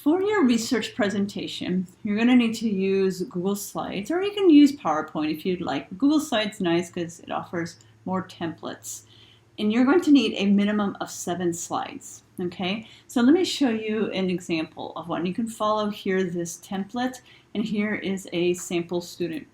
For your research presentation, you're going to need to use Google Slides, or you can use PowerPoint if you'd like. Google Slides is nice because it offers more templates. And you're going to need a minimum of 7 slides. Okay, so let me show you an example of one. You can follow here this template, and here is a sample student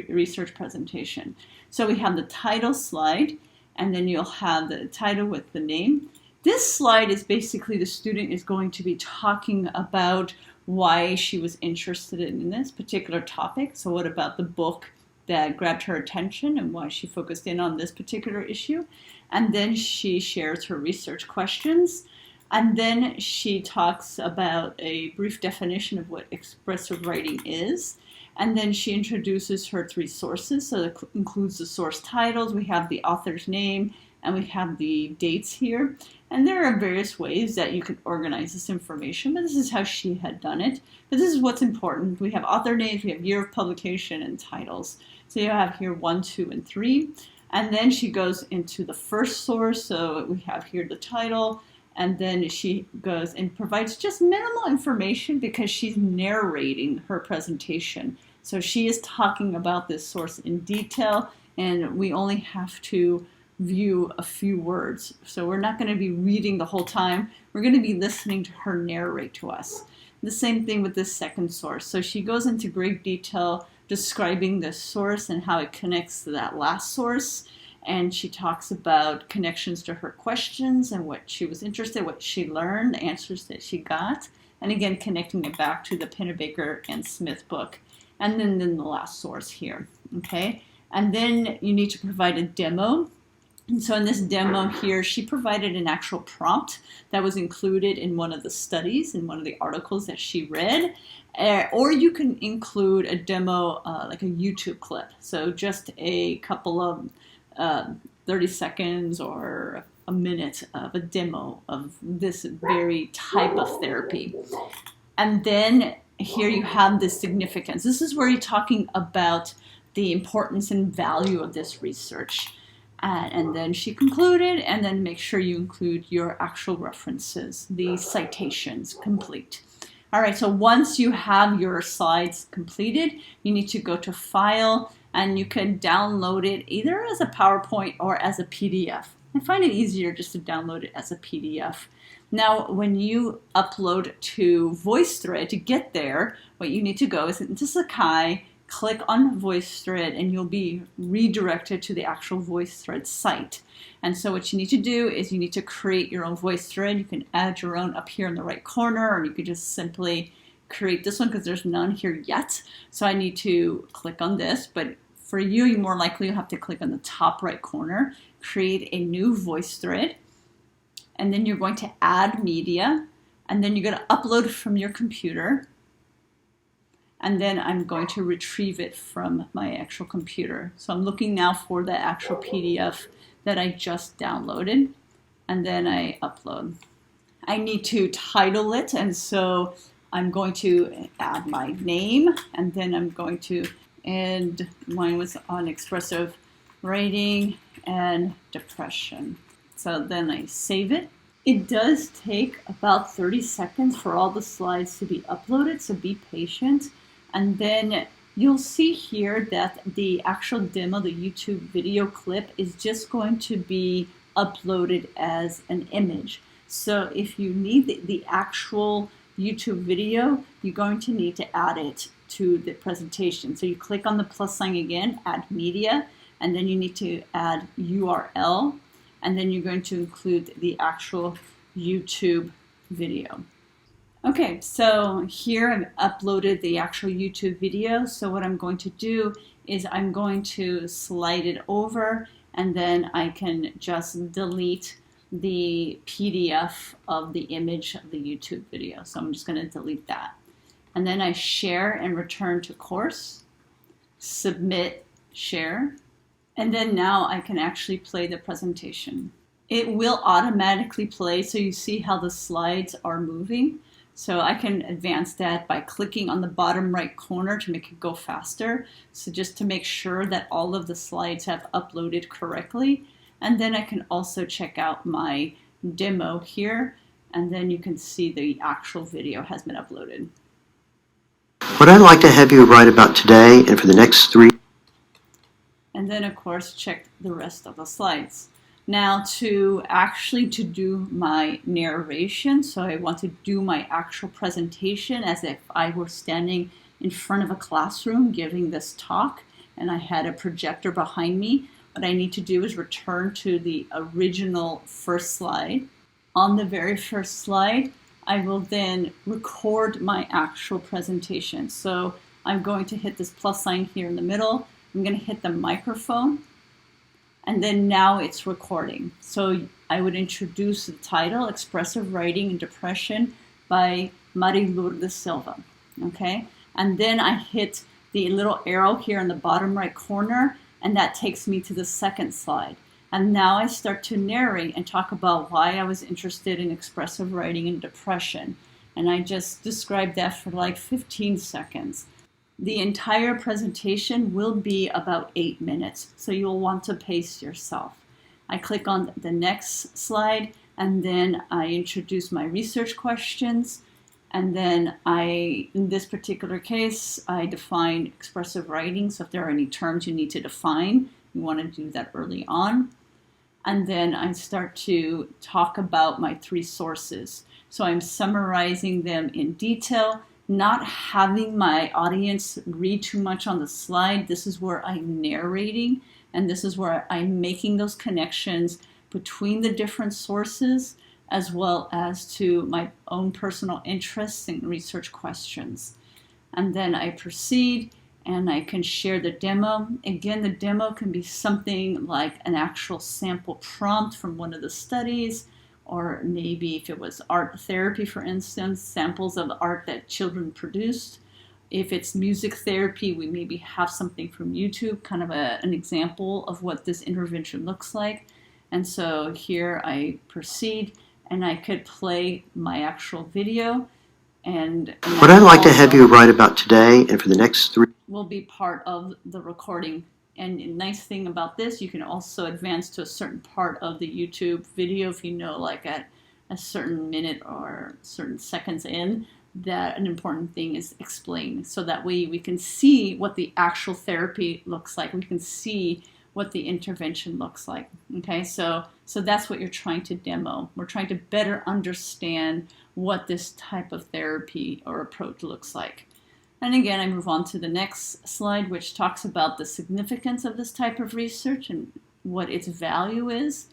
research presentation. So we have the title slide, and then you'll have the title with the name. This slide is basically the student is going to be talking about why she was interested in this particular topic. So what about the book that grabbed her attention and why she focused in on this particular issue? And then she shares her research questions. And then she talks about a brief definition of what expressive writing is. And then she introduces her 3 sources. So that includes the source titles, we have the author's name, and we have the dates here. And there are various ways that you can organize this information, but this is how she had done it. But this is what's important. We have author names, we have year of publication, and titles. So you have here 1, 2, and 3. And then she goes into the first source. So we have here the title. And then she goes and provides just minimal information because she's narrating her presentation. So she is talking about this source in detail, and we only have to view a few words. So we're not going to be reading the whole time. We're going to be listening to her narrate to us. The same thing with this second source. So she goes into great detail describing this source and how it connects to that last source. And she talks about connections to her questions and what she was interested in, what she learned, the answers that she got. And again, connecting it back to the Pennebaker and Smith book. And then the last source here, okay? And then you need to provide a demo. And so in this demo here, she provided an actual prompt that was included in one of the studies, in one of the articles that she read. Or you can include a demo, like a YouTube clip. So just a couple of 30 seconds or a minute of a demo of this very type of therapy. And then here you have the significance. This is where you're talking about the importance and value of this research. And then she concluded, and then make sure you include your actual references, the citations complete. All right, so once you have your slides completed, you need to go to File, and you can download it either as a PowerPoint or as a PDF. I find it easier just to download it as a PDF. Now, when you upload to VoiceThread, to get there, what you need to go is into Sakai, click on VoiceThread, and you'll be redirected to the actual VoiceThread site. And so what you need to do is you need to create your own VoiceThread. You can add your own up here in the right corner, or you could just simply create this one because there's none here yet. So I need to click on this, but for you, you more likely have to click on the top right corner, create a new VoiceThread, and then you're going to add media, and then you're going to upload from your computer. And then I'm going to retrieve it from my actual computer. So I'm looking now for the actual PDF that I just downloaded, and then I upload. I need to title it, and so I'm going to add my name, and then I'm going to, and mine was on expressive writing and depression. So then I save it. It does take about 30 seconds for all the slides to be uploaded, so be patient. And then you'll see here that the actual demo, the YouTube video clip, is just going to be uploaded as an image. So if you need the actual YouTube video, you're going to need to add it to the presentation. So you click on the plus sign again, add media, and then you need to add URL, and then you're going to include the actual YouTube video. Okay, so here I've uploaded the actual YouTube video. So what I'm going to do is I'm going to slide it over, and then I can just delete the PDF of the image of the YouTube video. So I'm just going to delete that. And then I share and return to course, submit, share, and then now I can actually play the presentation. It will automatically play, so you see how the slides are moving. So I can advance that by clicking on the bottom right corner to make it go faster. So just to make sure that all of the slides have uploaded correctly. And then I can also check out my demo here. and then you can see the actual video has been uploaded. What I'd like to have you write about today and for the next 3. And then, of course, check the rest of the slides. Now, to do my narration, so I want to do my actual presentation as if I were standing in front of a classroom giving this talk, and I had a projector behind me. What I need to do is return to the original first slide. On the very first slide, I will then record my actual presentation. So I'm going to hit this plus sign here in the middle. I'm going to hit the microphone, and then now it's recording. So I would introduce the title, Expressive Writing and Depression by Marilur Silva, okay? And then I hit the little arrow here in the bottom right corner, and that takes me to the second slide. And now I start to narrate and talk about why I was interested in expressive writing and depression. And I just described that for like 15 seconds. The entire presentation will be about 8 minutes, so you'll want to pace yourself. I click on the next slide, and then I introduce my research questions. And then in this particular case, I define expressive writing. So if there are any terms you need to define, you want to do that early on. And then I start to talk about my 3 sources. So I'm summarizing them in detail, not having my audience read too much on the slide. This is where I'm narrating, and this is where I'm making those connections between the different sources, as well as to my own personal interests and research questions. And then I proceed, and I can share the demo. Again, the demo can be something like an actual sample prompt from one of the studies, or maybe if it was art therapy, for instance, samples of art that children produced. If it's music therapy, we maybe have something from YouTube, kind of an example of what this intervention looks like. And so here I proceed, and I could play my actual video. And what I'd like to have you write about today and for the next 3 will be part of the recording. And the nice thing about this, you can also advance to a certain part of the YouTube video if you know, like at a certain minute or certain seconds in, that an important thing is explained. So that way we can see what the actual therapy looks like. We can see what the intervention looks like. Okay, so that's what you're trying to demo. We're trying to better understand what this type of therapy or approach looks like. And again, I move on to the next slide, which talks about the significance of this type of research and what its value is.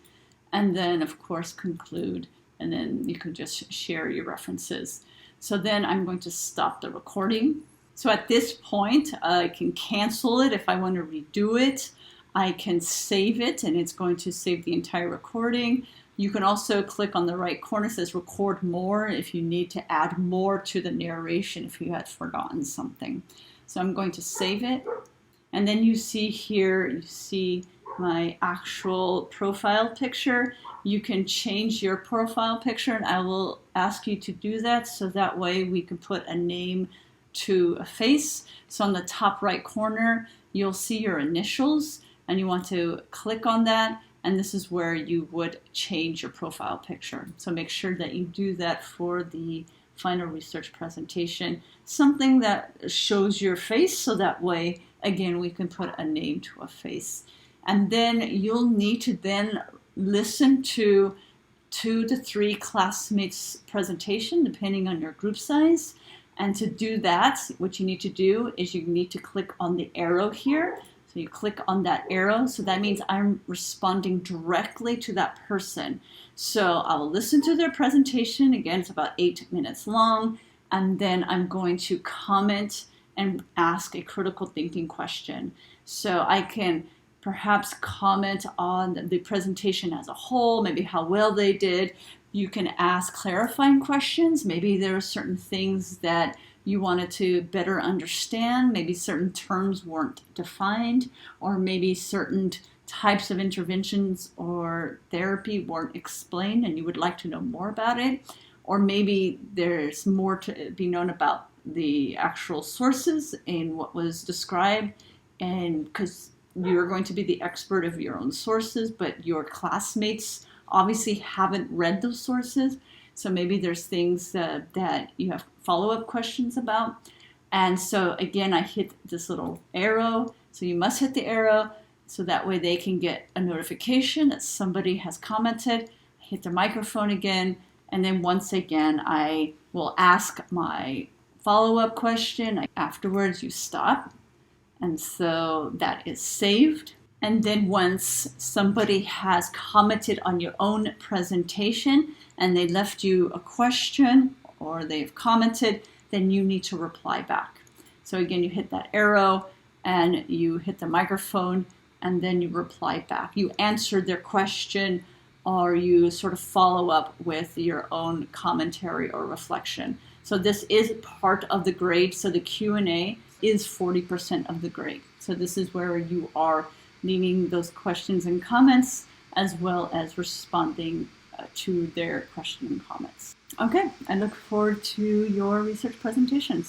And then, of course, conclude, and then you can just share your references. So then I'm going to stop the recording. So at this point, I can cancel it if I want to redo it. I can save it, and it's going to save the entire recording. You can also click on the right corner, it says record more, if you need to add more to the narration if you had forgotten something. So I'm going to save it. And then you see here, you see my actual profile picture. You can change your profile picture, and I will ask you to do that, so that way we can put a name to a face. So on the top right corner, you'll see your initials, and you want to click on that. And this is where you would change your profile picture. So make sure that you do that for the final research presentation. Something that shows your face, so that way, again, we can put a name to a face. And then you'll need to then listen to 2 to 3 classmates' presentation, depending on your group size. And to do that, what you need to do is you need to click on the arrow here. So you click on that arrow, so that means I'm responding directly to that person. So I will listen to their presentation. Again, it's about 8 minutes long, and then I'm going to comment and ask a critical thinking question. So I can perhaps comment on the presentation as a whole, maybe how well they did. You can ask clarifying questions. Maybe there are certain things that you wanted to better understand. Maybe certain terms weren't defined, or maybe certain types of interventions or therapy weren't explained and you would like to know more about it. Or maybe there's more to be known about the actual sources and what was described, and because you're going to be the expert of your own sources, but your classmates obviously haven't read those sources. So maybe there's things that you have follow-up questions about. And so again, I hit this little arrow. So you must hit the arrow so that way they can get a notification that somebody has commented. Hit the microphone again, and then once again, I will ask my follow-up question. Afterwards, you stop. And so that is saved. And then once somebody has commented on your own presentation and they left you a question or they've commented, then you need to reply back. So again, you hit that arrow and you hit the microphone and then you reply back. You answer their question or you sort of follow up with your own commentary or reflection. So this is part of the grade. So the Q&A is 40% of the grade. So this is where you are leaving those questions and comments as well as responding to their question and comments. Okay, I look forward to your research presentations.